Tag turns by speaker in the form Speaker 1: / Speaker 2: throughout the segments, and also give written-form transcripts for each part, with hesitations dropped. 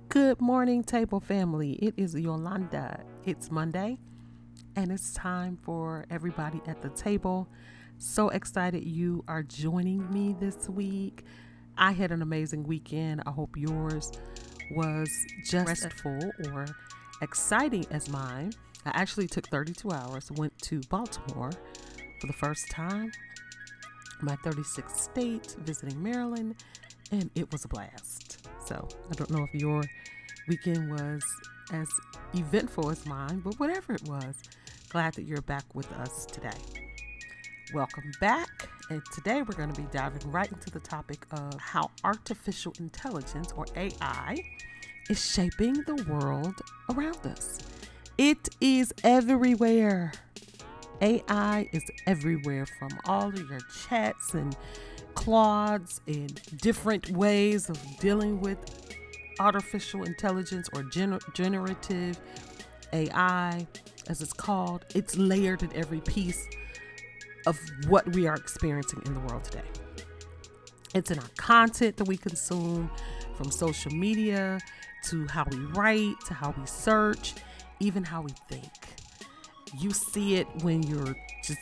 Speaker 1: Good morning, table family. It is Yolanda. It's Monday, and it's time for everybody at the table. So excited you are joining me this week. I had an amazing weekend. I hope yours was just restful or exciting as mine. I actually took 32 hours, went to Baltimore for the first time, my 36th state, visiting Maryland, and it was a blast. So I don't know if your weekend was as eventful as mine, but whatever it was, glad that you're back with us today. Welcome back. And today we're going to be diving right into the topic of how artificial intelligence, or AI, is shaping the world around us. It is everywhere. AI is everywhere, from all of your chats and Claudes and different ways of dealing with artificial intelligence, or generative AI, as it's called. It's layered in every piece of what we are experiencing in the world today. It's in our content that we consume, from social media to how we write, to how we search, even how we think. You see it when you're just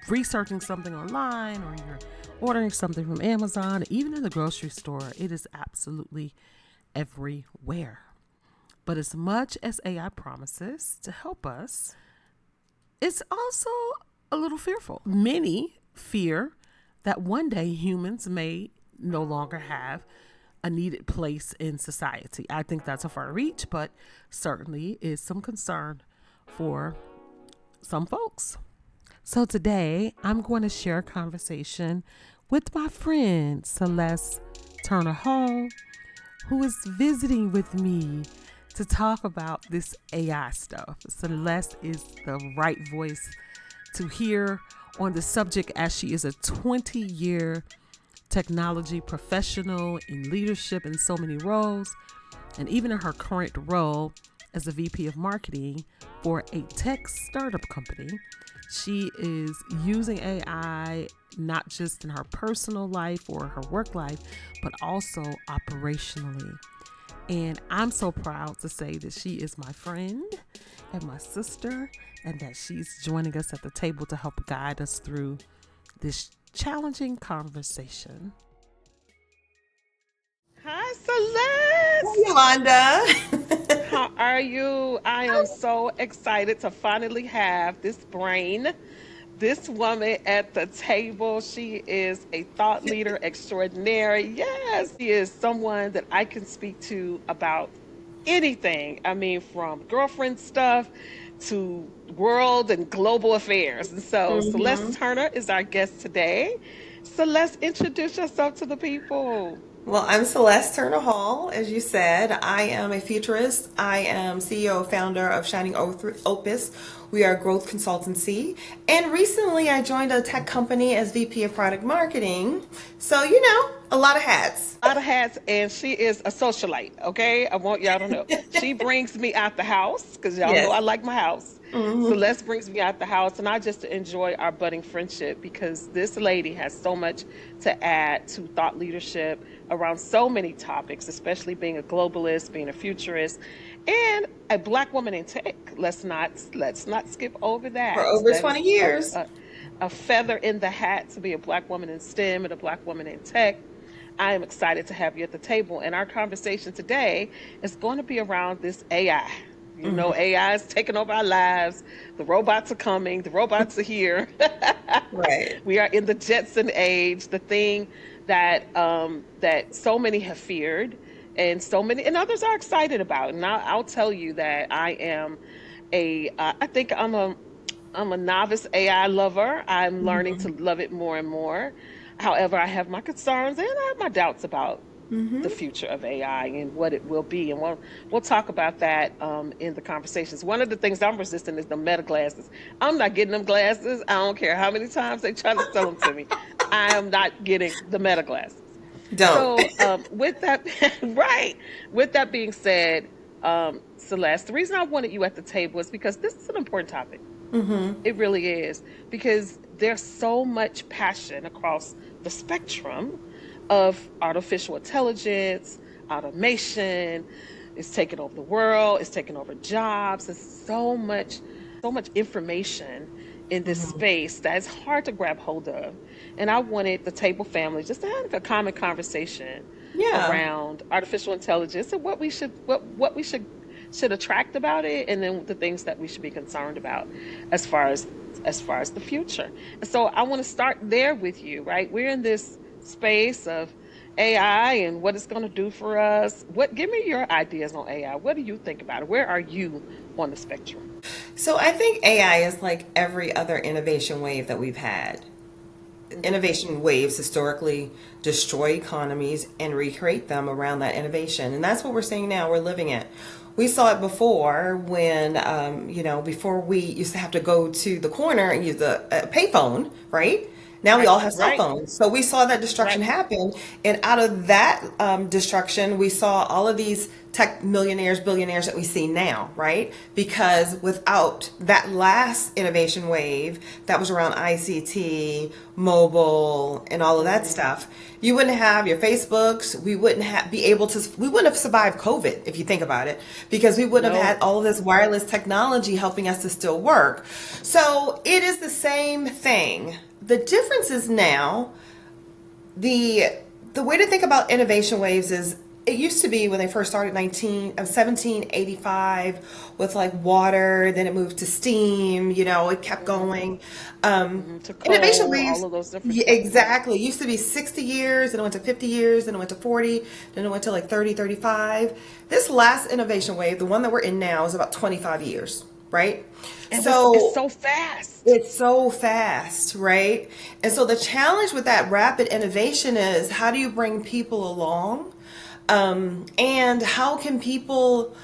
Speaker 1: researching something online, or you're ordering something from Amazon, even in the grocery store. It is absolutely everywhere. But as much as AI promises to help us, it's also a little fearful. Many fear that one day humans may no longer have a needed place in society. I think that's a far reach, but certainly is some concern for some folks. So today I'm going to share a conversation with my friend Celeste Turner Hall, who is visiting with me to talk about this AI stuff. Celeste is the right voice to hear on the subject, as she is a 20-year technology professional in leadership in so many roles, and even in her current role as a VP of marketing for a tech startup company. She is using AI not just in her personal life or her work life, but also operationally. And I'm so proud to say that she is my friend and my sister, and that she's joining us at the table to help guide us through this challenging conversation. Hi,
Speaker 2: Hey,
Speaker 1: Celeste.
Speaker 2: Yolanda.
Speaker 1: How are you? I am so excited to finally have this woman at the table. She is a thought leader extraordinary. Yes, she is someone that I can speak to about anything. I mean, from girlfriend stuff to world and global affairs. And so Celeste
Speaker 2: hmm
Speaker 1: Turner is our guest today. Celeste, introduce yourself to the people.
Speaker 2: Well, I'm Celeste Turner Hall. As you said, I am a futurist. I am CEO, founder of Shining Opus. We are a growth consultancy. And recently I joined a tech company as VP of product marketing. So, a lot of hats.
Speaker 1: A lot of hats, and she is a socialite. Okay, I want y'all to know she brings me out the house because y'all know
Speaker 2: Yes.
Speaker 1: I like my house.
Speaker 2: hmm
Speaker 1: Celeste brings me out the house, and I just enjoy our budding friendship because this lady has so much to add to thought leadership around so many topics, especially being a globalist, being a futurist, and a black woman in tech. Let's not skip over
Speaker 2: For
Speaker 1: that.
Speaker 2: over
Speaker 1: That
Speaker 2: 20
Speaker 1: is
Speaker 2: years.
Speaker 1: a feather in the hat to be a black woman in STEM and a black woman in tech. I am excited to have you at the table. And our conversation today is going to be around this AI. You know, AI is taking over our lives. The robots are coming, the robots are here.
Speaker 2: Right.
Speaker 1: We are in the Jetson age, the thing that so many have feared, and so many and others are excited about. And I'll tell you that I think I'm a novice AI lover. I'm learning to love it more and more. However, I have my concerns and I have my doubts about the future of AI and what it will be. And we'll talk about that in the conversations. One of the things I'm resisting is the meta glasses. I'm not getting them glasses. I don't care how many times they try to sell them to me. I am not getting the meta glasses.
Speaker 2: Don't.
Speaker 1: So, with that, right, with that being said, Celeste, the reason I wanted you at the table is because this is an important topic. It really is, because there's so much passion across the spectrum of artificial intelligence, automation, It's taking over the world. It's taking over jobs. There's so much information in this
Speaker 2: Hmm.
Speaker 1: space that it's hard to grab hold of. And I wanted the table family just to have a common conversation
Speaker 2: Yeah.
Speaker 1: around artificial intelligence and what we should attract about it, and then the things that we should be concerned about as far as the future. And so I want to start there with you, right? We're in this space of AI and what it's going to do for us. Give me your ideas on AI. What do you think about it? Where are you on the spectrum?
Speaker 2: So I think AI is like every other innovation wave that we've had. Innovation waves historically destroy economies and recreate them around that innovation. And that's what we're seeing now. We're living it. We saw it before when, before we used to have to go to the corner and use a payphone, right? Now we
Speaker 1: Right,
Speaker 2: all have cell
Speaker 1: right,
Speaker 2: phones. So we saw that destruction
Speaker 1: right.
Speaker 2: happen. And out of that destruction, we saw all of these tech millionaires, billionaires that we see now, right? Because without that last innovation wave that was around ICT, mobile, and all of that stuff, you wouldn't have your Facebooks. We wouldn't we wouldn't have survived COVID if you think about it, because we wouldn't have had
Speaker 1: No.
Speaker 2: all of this wireless technology helping us to still work. So it is the same thing. The difference is now the the way to think about innovation waves is it used to be when they first started 1785 with like water, then it moved to steam, it kept going.
Speaker 1: To
Speaker 2: Innovation
Speaker 1: coal, all
Speaker 2: waves,
Speaker 1: of those different
Speaker 2: yeah,
Speaker 1: stuff. Yeah.
Speaker 2: exactly. It used to be 60 years, then it went to 50 years, then it went to 40, then it went to like 30, 35. This last innovation wave, the one that we're in now, is about 25 years, right?
Speaker 1: And it's
Speaker 2: So
Speaker 1: so fast.
Speaker 2: it's so fast, right? And so the challenge with that rapid innovation is how do you bring people along? And how can people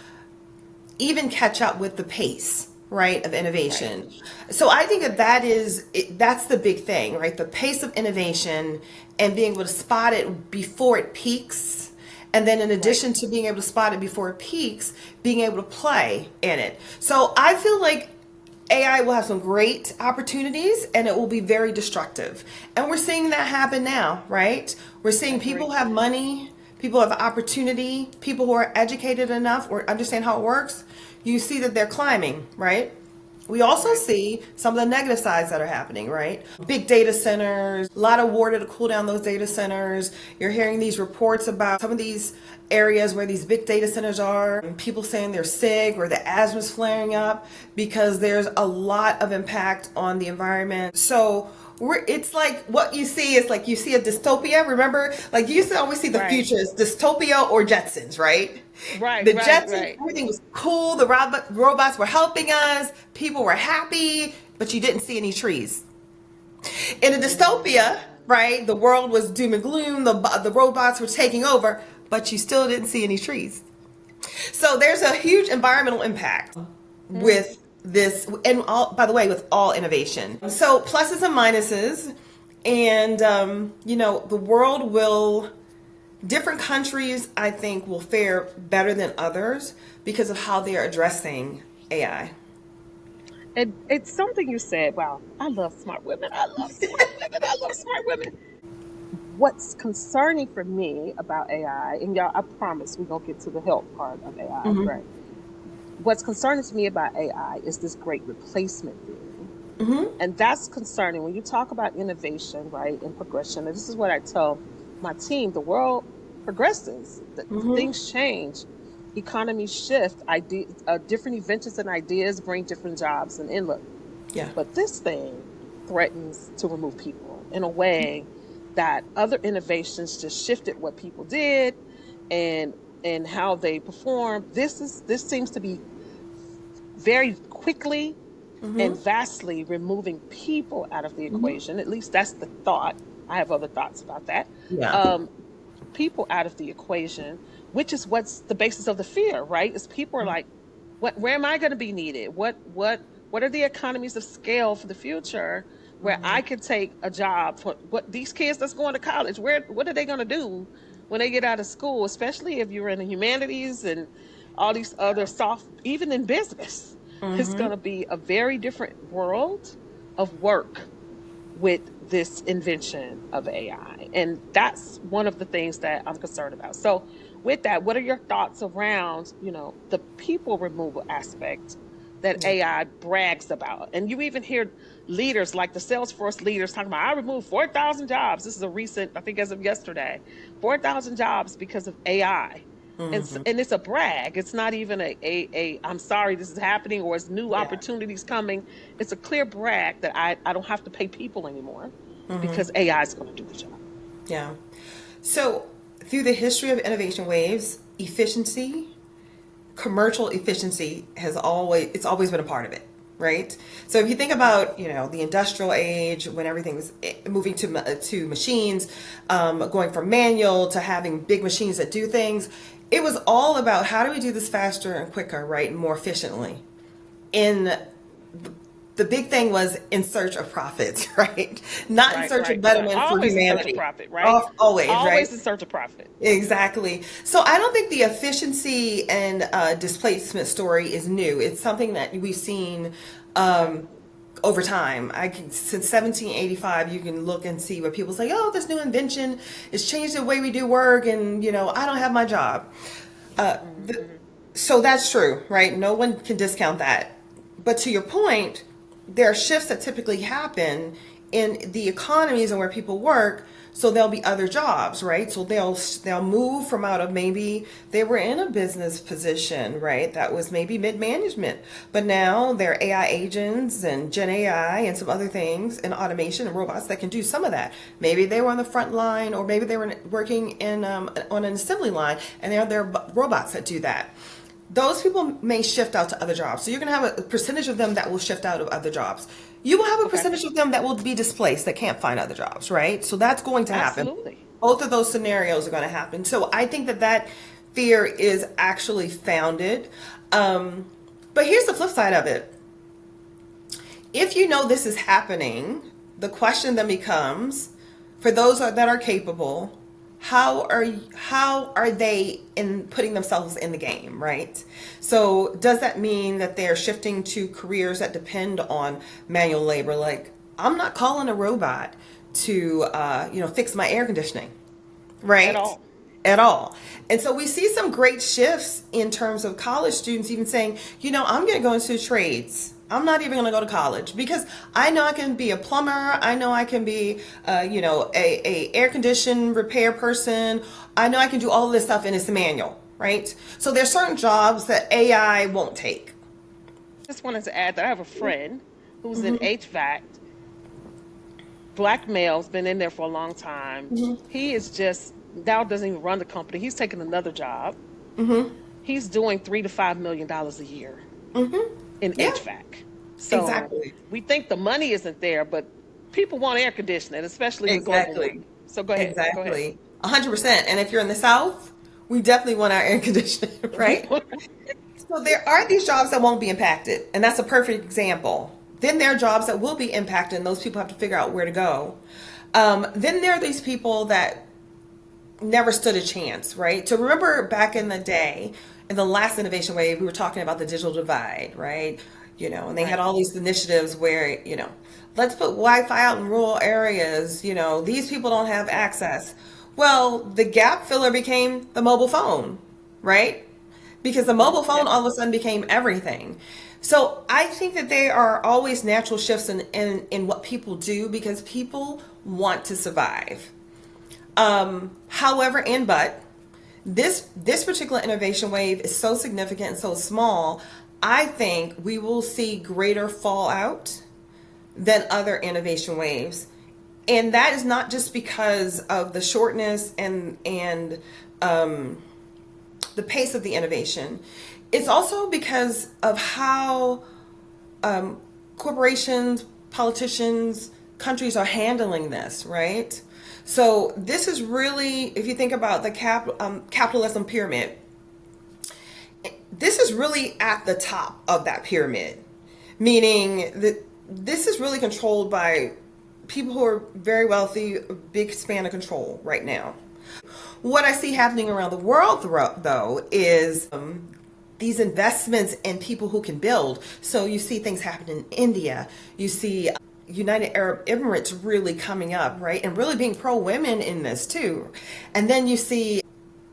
Speaker 2: even catch up with the pace, right, of
Speaker 1: Right,
Speaker 2: innovation? So I think that
Speaker 1: right,
Speaker 2: that's the big thing, right? The pace of innovation and being able to spot it before it peaks. And then in
Speaker 1: right.
Speaker 2: addition to being able to spot it before it peaks, being able to play in it. So I feel like AI will have some great opportunities and it will be very destructive. And we're seeing that happen now, right? We're
Speaker 1: I
Speaker 2: seeing people
Speaker 1: agree.
Speaker 2: have money, people have opportunity, people who are educated enough or understand how it works. You see that they're climbing, right? We also
Speaker 1: Right.
Speaker 2: see some of the negative sides that are happening, right? Big data centers, a lot of water to cool down those data centers. You're hearing these reports about some of these areas where these big data centers are, and people saying they're sick or the asthma's flaring up because there's a lot of impact on the environment. So it's like what you see is like you see a dystopia. Remember, like you used to always see the
Speaker 1: Right.
Speaker 2: future as dystopia or Jetsons, right?
Speaker 1: Right.
Speaker 2: The
Speaker 1: Right.
Speaker 2: Jetsons,
Speaker 1: Right.
Speaker 2: everything was cool. The robots were helping us. People were happy, but you didn't see any trees. In a dystopia, right, the world was doom and gloom. The robots were taking over, but you still didn't see any trees. So there's a huge environmental impact
Speaker 1: Mm.
Speaker 2: with this, and by the way, with all innovation. So pluses and minuses, and the world will. Different countries, I think, will fare better than others because of how they are addressing AI.
Speaker 1: And it's something you said. Wow, I love smart women. I love smart women. I love smart women. What's concerning for me about AI, and y'all, I promise we're gonna get to the help part of AI,
Speaker 2: Hmm.
Speaker 1: right? What's concerning to me about AI is this great replacement theory.
Speaker 2: Hmm.
Speaker 1: And that's concerning when you talk about innovation, right, and progression. And this is what I tell my team: the world progresses,
Speaker 2: Hmm.
Speaker 1: things change, economies shift, different inventions and ideas bring different jobs and inlook.
Speaker 2: Yeah.
Speaker 1: But this thing threatens to remove people in a way that other innovations just shifted what people did and how they perform. This seems to be very quickly
Speaker 2: Hmm.
Speaker 1: and vastly removing people out of the
Speaker 2: Hmm.
Speaker 1: equation. At least that's the thought. I have other thoughts about that.
Speaker 2: Yeah.
Speaker 1: Um, People out of the equation, which is what's the basis of the fear, right? Is people are like, where am I going to be needed? What are the economies of scale for the future where I could take a job for what these kids that's going to college, what are they going to do when they get out of school, especially if you're in the humanities and all these other soft, even in business. It's
Speaker 2: Hmm.
Speaker 1: going to be a very different world of work with this invention of AI. And that's one of the things that I'm concerned about. So,
Speaker 3: with that, what are your thoughts around, the people removal aspect that
Speaker 2: Yeah.
Speaker 3: AI brags about? And you even hear leaders like the Salesforce leaders talking about, I removed 4,000 jobs. This is a recent, I think as of yesterday, 4,000 jobs because of AI. And it's a brag. It's not even a I'm sorry this is happening or it's new
Speaker 2: Yeah.
Speaker 3: opportunities coming. It's a clear brag that I don't have to pay people anymore because AI is going to do the job.
Speaker 2: Yeah. So, through the history of innovation waves, efficiency, commercial efficiency it's always been a part of it, right? So if you think about, the industrial age when everything was moving to machines, going from manual to having big machines that do things, it was all about how do we do this faster and quicker, right, and more efficiently. In the big thing was in search of profits, right? Not in
Speaker 3: Right,
Speaker 2: search of
Speaker 3: right, right.
Speaker 2: betterment for
Speaker 3: Always in search of
Speaker 2: humanity.
Speaker 3: profit, right?
Speaker 2: Always, right?
Speaker 3: Always in search of profit.
Speaker 2: Exactly. So I don't think the efficiency and displacement story is new. It's something that we've seen over time. Since 1785, you can look and see where people say, "Oh, this new invention has changed the way we do work," and I don't have my job. So that's true, right? No one can discount that. But to your point, there are shifts that typically happen in the economies and where people work. So there'll be other jobs, right? So they'll move from out of, maybe they were in a business position, right? That was maybe mid management, but now they're AI agents and Gen AI and some other things and automation and robots that can do some of that. Maybe they were on the front line, or maybe they were working in on an assembly line, and there are robots that do that. Those people may shift out to other jobs. So you're going to have a percentage of them that will shift out of other jobs. You will have a
Speaker 3: Okay.
Speaker 2: percentage of them that will be displaced, that can't find other jobs, right? So that's going to happen.
Speaker 3: Absolutely.
Speaker 2: Both of those scenarios are going to happen. So I think that fear is actually founded. But here's the flip side of it. If you know this is happening, the question then becomes, for those that are capable, how are they in putting themselves in the game, right? So does that mean that they're shifting to careers that depend on manual labor? Like, I'm not calling a robot to fix my air conditioning,
Speaker 3: At
Speaker 2: right?
Speaker 3: all.
Speaker 2: At all. And so we see some great shifts in terms of college students even saying, I'm going to go into trades. I'm not even going to go to college because I know I can be a plumber. I know I can be, a air condition repair person. I know I can do all of this stuff and it's manual, right? So there's certain jobs that AI won't take.
Speaker 3: Just wanted to add that I have a friend who's in HVAC, black male, has been in there for a long time. He is just now doesn't even run the company. He's taking another job. He's doing $3 to $5 million a year in
Speaker 2: Yeah,
Speaker 3: HVAC. So
Speaker 2: exactly.
Speaker 3: we think the money isn't there, but people want air conditioning, especially with global
Speaker 2: Exactly.
Speaker 3: warming. So go ahead. Go ahead.
Speaker 2: Exactly. 100%. And if you're in the South, we definitely want our air conditioning, right? So there are these jobs that won't be impacted, and that's a perfect example. Then there are jobs that will be impacted, and those people have to figure out where to go. Then there are these people that never stood a chance, right? So remember back in the day, in the last innovation wave, we were talking about the digital divide, right? And they had
Speaker 3: Right.
Speaker 2: all these initiatives where, let's put Wi-Fi out in rural areas. These people don't have access. Well, the gap filler became the mobile phone, right? Because the mobile phone
Speaker 3: Yep.
Speaker 2: all of a sudden became everything. So I think that there are always natural shifts in what people do because people want to survive. However, this particular innovation wave is so significant and so small, I think we will see greater fallout than other innovation waves. And that is not just because of the shortness and the pace of the innovation. It's also because of how corporations, politicians, countries are handling this, right? So this is really, if you think about the capitalism pyramid, this is really at the top of that pyramid, meaning that this is really controlled by people who are very wealthy, a big span of control right now. What I see happening around the world, though, is these investments in people who can build. So you see things happen in India. You see United Arab Emirates really coming up, right? And really being pro-women in this too. And then you see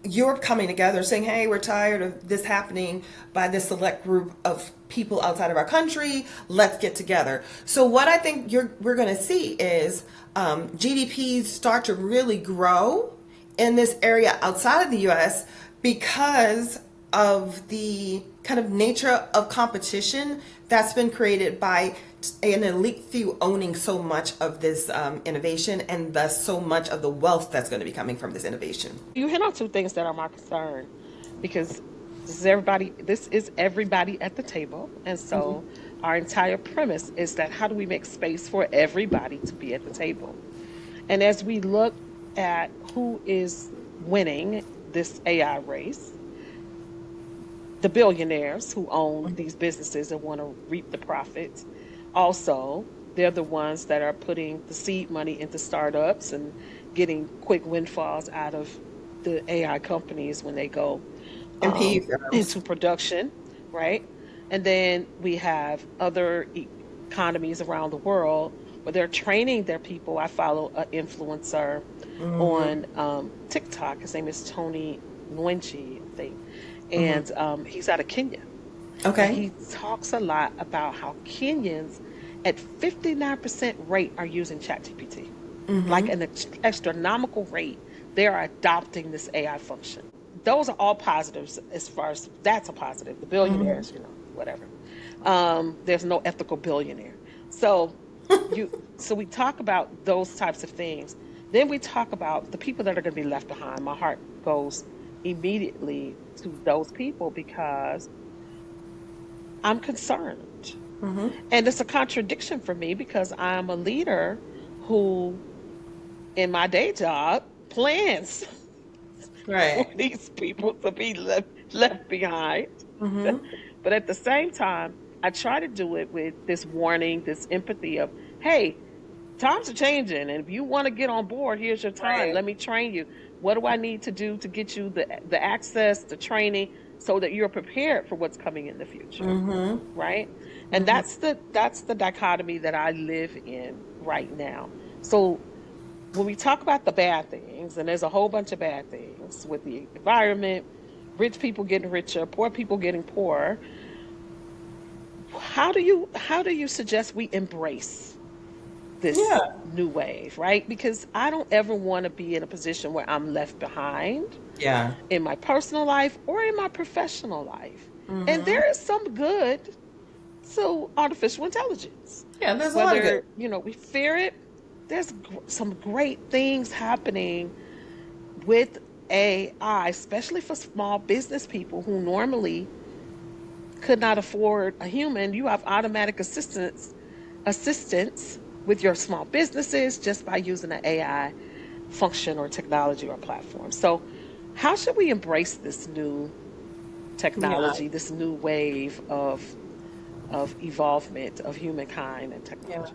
Speaker 2: Europe coming together saying, hey, we're tired of this happening by this select group of people outside of our country. Let's get together. So what I think we're going to see is GDPs start to really grow in this area outside of the US because of the kind of nature of competition that's been created by an elite few owning so much of this innovation, and thus so much of the wealth that's going to be coming from this innovation.
Speaker 3: You hit on two things that are my concern, because this is everybody at the table. And so our entire premise is that how do we make space for everybody to be at the table? And as we look at who is winning this AI race, the billionaires who own these businesses and want to reap the profits. Also, they're the ones that are putting the seed money into startups and getting quick windfalls out of the AI companies when they go
Speaker 2: And PE firms.
Speaker 3: into production, right? And then we have other economies around the world where they're training their people. I follow an influencer on TikTok. His name is Tony Nwinji, I think. And he's out of Kenya.
Speaker 2: Okay.
Speaker 3: And he talks a lot about how Kenyans at 59% rate are using ChatGPT. Like an astronomical rate, they are adopting this AI function. Those are all positives as far as that's a positive. The billionaires, whatever. There's no ethical billionaire. So so we talk about those types of things. Then we talk about the people that are going to be left behind. My heart goes immediately to those people because I'm concerned. And it's a contradiction for me because I'm a leader who, in my day job, plans
Speaker 2: Right.
Speaker 3: for these people to be left behind. But at the same time, I try to do it with this warning, this empathy of, hey, times are changing, and if you want to get on board, here's your time.
Speaker 2: Right.
Speaker 3: Let me train you. What do I need to do to get you the access, the training, so that you're prepared for what's coming in the future, right? And that's the dichotomy that I live in right now. So when we talk about the bad things, and there's a whole bunch of bad things with the environment, rich people getting richer, poor people getting poorer, how do you suggest we embrace this new wave, right? Because I don't ever want to be in a position where I'm left behind
Speaker 2: Yeah.
Speaker 3: in my personal life or in my professional life. And there is some good to artificial intelligence.
Speaker 2: Yeah, there's a lot of
Speaker 3: Whether,
Speaker 2: good.
Speaker 3: we fear it, there's some great things happening with AI, especially for small business people who normally could not afford a human. You have automatic assistance with your small businesses just by using an AI function or technology or platform. So how should we embrace this new technology, this new wave of evolvement of humankind and technology?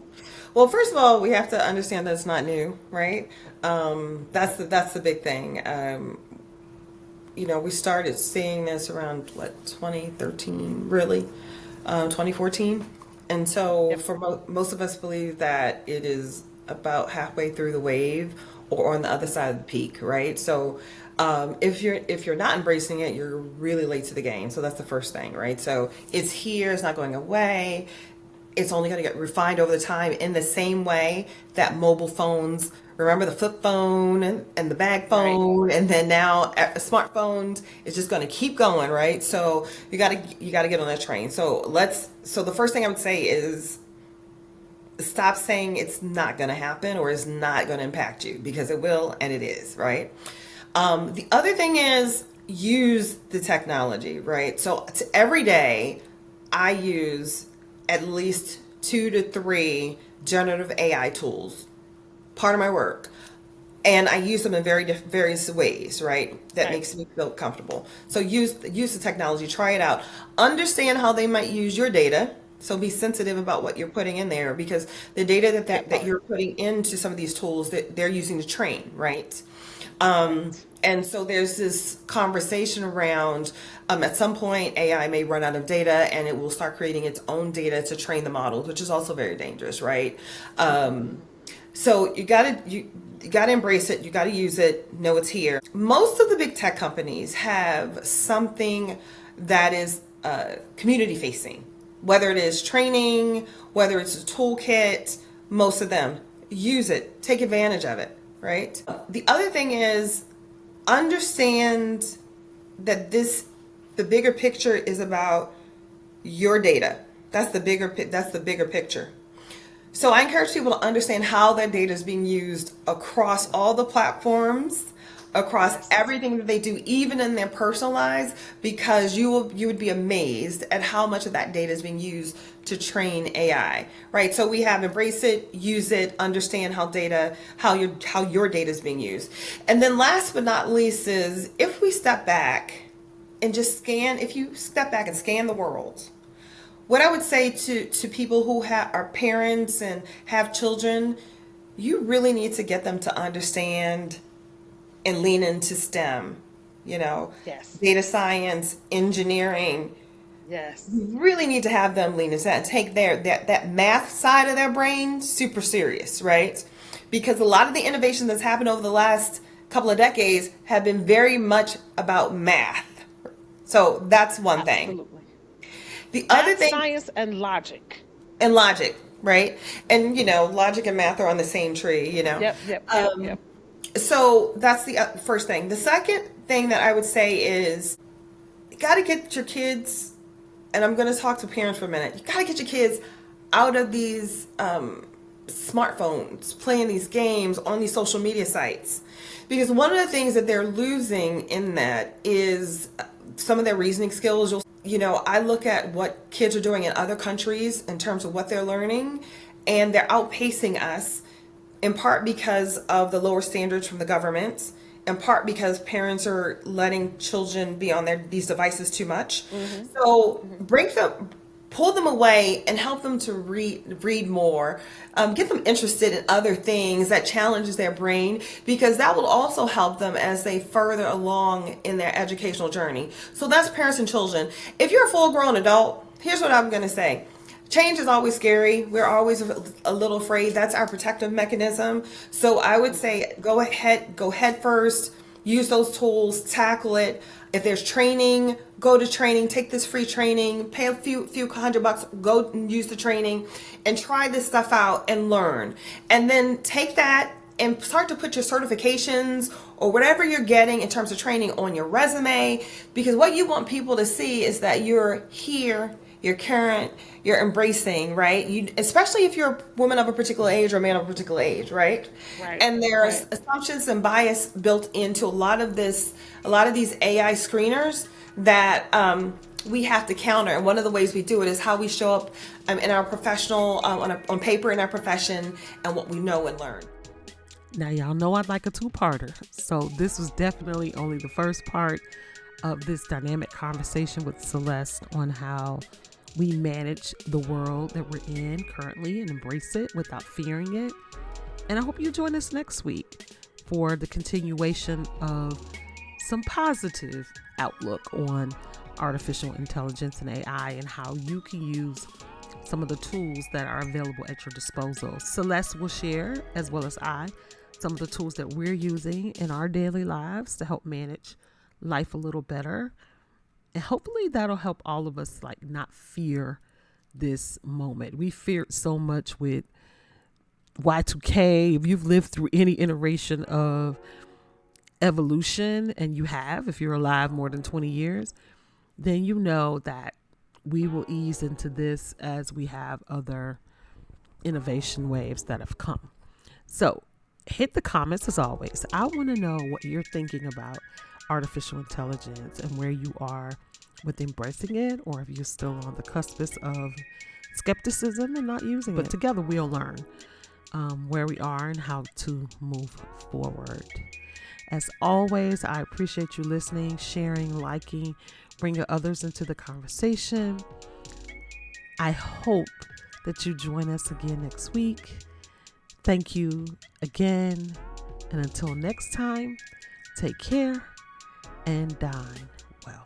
Speaker 2: Well, first of all, we have to understand that it's not new, right? That's the big thing. We started seeing this around 2013, really, 2014, and so for most of us believe that it is about halfway through the wave or on the other side of the peak, right? So if you're not embracing it, you're really late to the game. So that's the first thing, right? So it's here, it's not going away. It's only going to get refined over the time in the same way that mobile phones, remember the flip phone and the bag phone, and then now smartphones, it's just going to keep going, right? So you got to get on that train. So the first thing I would say is stop saying it's not going to happen or it's not going to impact you, because it will, and it is, right? The other thing is use the technology, right? So every day I use at least 2 to 3 generative AI tools, part of my work. And I use them in various ways, right? That makes me feel comfortable. So use the technology, try it out. Understand how they might use your data. So be sensitive about what you're putting in there, because the data that you're putting into some of these tools that they're using to train, right? And so there's this conversation around, at some point, AI may run out of data and it will start creating its own data to train the models, which is also very dangerous, right? So you gotta embrace it. You gotta use it. Know it's here. Most of the big tech companies have something that is community facing, whether it is training, whether it's a toolkit. Most of them use it. Take advantage of it. Right. The other thing is understand that the bigger picture is about your data. That's the bigger picture. So I encourage people to understand how that data is being used across all the platforms, across everything that they do, even in their personal lives, because you would be amazed at how much of that data is being used to train AI, right? So we have embrace it, use it, understand how your data is being used. And then last but not least is if you step back and scan the world, what I would say to people who are parents and have children, you really need to get them to understand and lean into STEM,
Speaker 3: Yes.
Speaker 2: data science, engineering.
Speaker 3: Yes.
Speaker 2: You really need to have them lean into that and take that math side of their brain super serious, right? Because a lot of the innovation that's happened over the last couple of decades have been very much about math. So that's one thing.
Speaker 3: Absolutely.
Speaker 2: The other
Speaker 3: Math,
Speaker 2: thing,
Speaker 3: science, and logic.
Speaker 2: and logic, right? And logic and math are on the same tree,
Speaker 3: Yep.
Speaker 2: So that's the first thing. The second thing that I would say is you got to get your kids, and I'm going to talk to parents for a minute. You got to get your kids out of these smartphones, playing these games on these social media sites. Because one of the things that they're losing in that is some of their reasoning skills. I look at what kids are doing in other countries in terms of what they're learning, and they're outpacing us in part because of the lower standards from the government, in part because parents are letting children be on these devices too much. So pull them away and help them to read more, get them interested in other things that challenges their brain, because that will also help them as they further along in their educational journey. So that's parents and children. If you're a full-grown adult, here's what I'm going to say. Change is always scary. We're always a little afraid. That's our protective mechanism. So I would say go head first, use those tools, tackle it. If there's training, go to training, take this free training, pay a few $100, go and use the training and try this stuff out and learn. And then take that and start to put your certifications or whatever you're getting in terms of training on your resume, because what you want people to see is that you're here, you're current, you're embracing, right? Especially if you're a woman of a particular age or a man of a particular age, right?
Speaker 3: Right.
Speaker 2: And there's assumptions and bias built into a lot of these AI screeners that we have to counter. And one of the ways we do it is how we show up in our professional, on paper in our profession, and what we know and learn.
Speaker 1: Now, y'all know I'd like a two-parter. So this was definitely only the first part of this dynamic conversation with Celeste on how we manage the world that we're in currently and embrace it without fearing it. And I hope you join us next week for the continuation of some positive outlook on artificial intelligence and AI and how you can use some of the tools that are available at your disposal. Celeste will share, as well as I, some of the tools that we're using in our daily lives to help manage life a little better. And hopefully that'll help all of us not fear this moment. We feared so much with Y2K. If you've lived through any iteration of evolution, and you have, if you're alive more than 20 years, then you know that we will ease into this as we have other innovation waves that have come. So hit the comments as always. I want to know what you're thinking about artificial intelligence and where you are with embracing it, or if you're still on the cuspice of skepticism and not using it. But together we'll learn where we are and how to move forward. As always, I appreciate you listening, sharing, liking, bringing others into the conversation. I hope that you join us again next week. Thank you again. And until next time, take care and dine well.